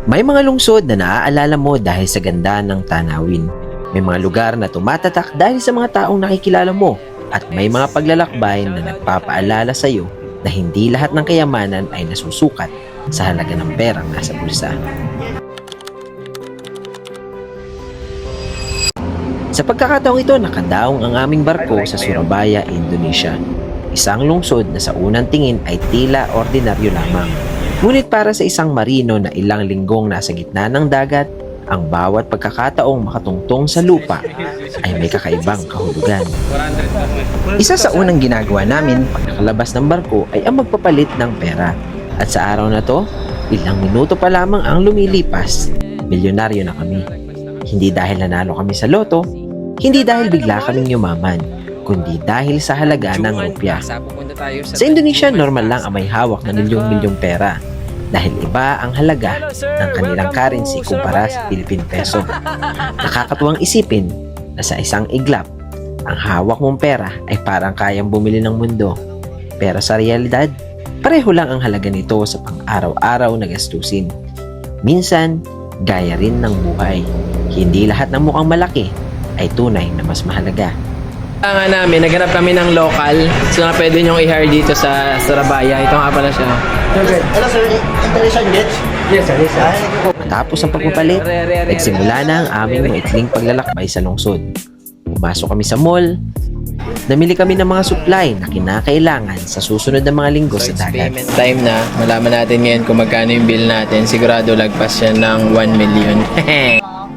May mga lungsod na naaalala mo dahil sa ganda ng tanawin. May mga lugar na tumatatak dahil sa mga taong nakikilala mo. At may mga paglalakbay na nagpapaalala sa iyo na hindi lahat ng kayamanan ay nasusukat sa halaga ng perang nasa bulsa. Sa pagkakataong ito, nakadaong ang aming barko sa Surabaya, Indonesia. Isang lungsod na sa unang tingin ay tila ordinaryo lamang. Ngunit para sa isang marino na ilang linggong nasa gitna ng dagat, ang bawat pagkakataong makatungtong sa lupa ay may kakaibang kahulugan. Isa sa unang ginagawa namin pag nakalabas ng barko ay ang magpapalit ng pera. At sa araw na to, ilang minuto pa lamang ang lumilipas, milyonaryo na kami. Hindi dahil nanalo kami sa loto, hindi dahil bigla kaming yumaman, kundi dahil sa halaga ng rupya. Sa Indonesia, normal lang ang may hawak na milyong-milyong pera dahil iba ang halaga ng kanilang currency kumpara sa Philippine peso. Nakakatuwang isipin na sa isang iglap, ang hawak mong pera ay parang kayang bumili ng mundo. Pero sa realidad, pareho lang ang halaga nito sa pang-araw-araw na gastusin. Minsan, gaya rin ng buhay. Hindi lahat ng mukhang malaki ay tunay na mas mahalaga. Nga namin, naghanap kami ng local. So nga pwede nyong i-hire dito sa Surabaya. Ito nga pala siya. Hello sir, International Jet? Yes sir, yes sir. Matapos ang pagpapalit, nagsimula na ang aming maikling paglalakbay sa lungsod. Pumasok kami sa mall, namili kami ng mga supply na kinakailangan sa susunod na mga linggo sa dagat. Payment time na. Malaman natin ngayon kung magkano yung bill natin. Sigurado lagpas siya ng 1 million.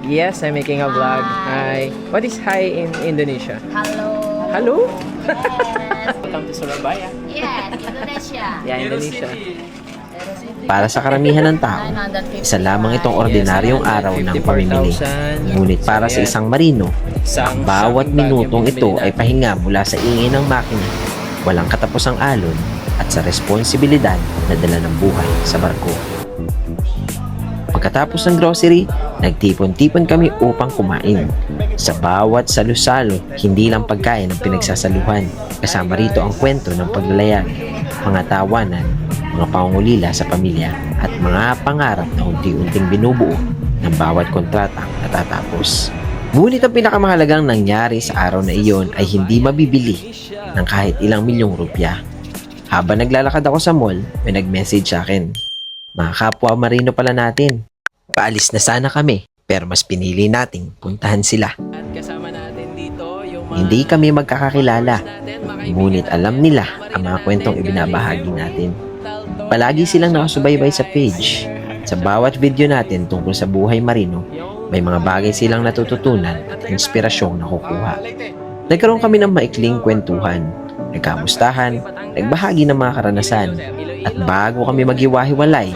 Yes, I'm making a vlog. Hi. What is hi in Indonesia? Hello. Hello? Yes. Welcome to Surabaya. Yes, Indonesia. Yeah, Indonesia. Para sa karamihan ng tao, isa lamang itong ordinaryong araw ng pamimili. Ngunit para sa isang marino, ang bawat minutong ito ay pahinga mula sa ingay ng makina, walang katapusang alon at sa responsibilidad na dala ng buhay sa barko. Pagkatapos ng grocery, nagtipon-tipon kami upang kumain. Sa bawat salu-salo, hindi lang pagkain ang pinagsasaluhan. Kasama rito ang kwento ng paglalayag, mga tawanan, mga pangungulila sa pamilya, at mga pangarap na unti-unting binubuo ng bawat kontratang natatapos. Ngunit ang pinakamahalagang nangyari sa araw na iyon ay hindi mabibili ng kahit ilang milyong rupya. Habang naglalakad ako sa mall, may nag-message sa akin. Mga kapwa marino pala natin. Paalis na sana kami, pero mas pinili nating puntahan sila. At kasama natin dito yung mga Hindi kami magkakakilala, ngunit alam nila ang mga kwentong ibinabahagi natin. Palagi silang nakasubaybay sa page. Sa bawat video natin tungkol sa buhay marino, may mga bagay silang natututunan at inspirasyong nakukuha. Nagkaroon kami ng maikling kwentuhan, nagkamustahan, nagbahagi ng mga karanasan, at bago kami maghiwa-hiwalay,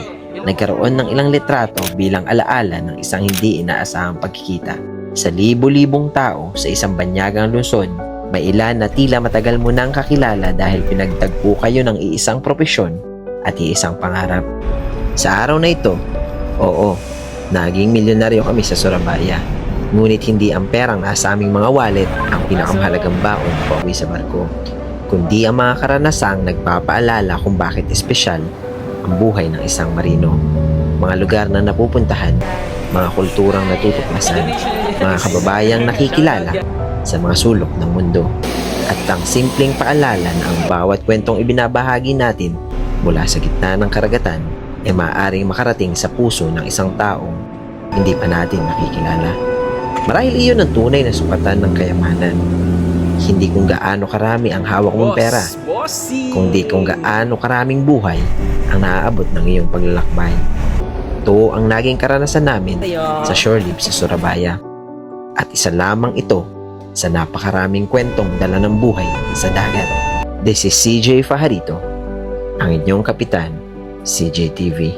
nagkaroon ng ilang litrato bilang alaala ng isang hindi inaasahang pagkikita. Sa libo-libong tao sa isang banyagang lungsod, may ilan na tila matagal mo nang kakilala dahil pinagtagpo kayo ng iisang propesyon at iisang pangarap. Sa araw na ito, oo, naging milyonaryo kami sa Surabaya. Ngunit hindi ang perang nasa aming mga wallet ang pinakamahalagang baon pauwi sa barko, kundi ang mga karanasang nagpapaalala kung bakit espesyal ang buhay ng isang marino. Mga lugar na napupuntahan, mga kulturang natutuklasan, mga kababayang nakikilala sa mga sulok ng mundo, at ang simpleng paalala na ang bawat kwentong ibinabahagi natin mula sa gitna ng karagatan ay maaaring makarating sa puso ng isang taong hindi pa natin nakikilala. Marahil iyon ang tunay na sukatan ng kayamanan. Hindi kung gaano karami ang hawak mong pera, kundi kung gaano karaming buhay ang naaabot ng iyong paglalakbay. Ito ang naging karanasan namin sa shore leave sa Surabaya. At isa lamang ito sa napakaraming kwentong dala ng buhay sa dagat. This is CJ Fajarito, ang inyong kapitan, CJ TV.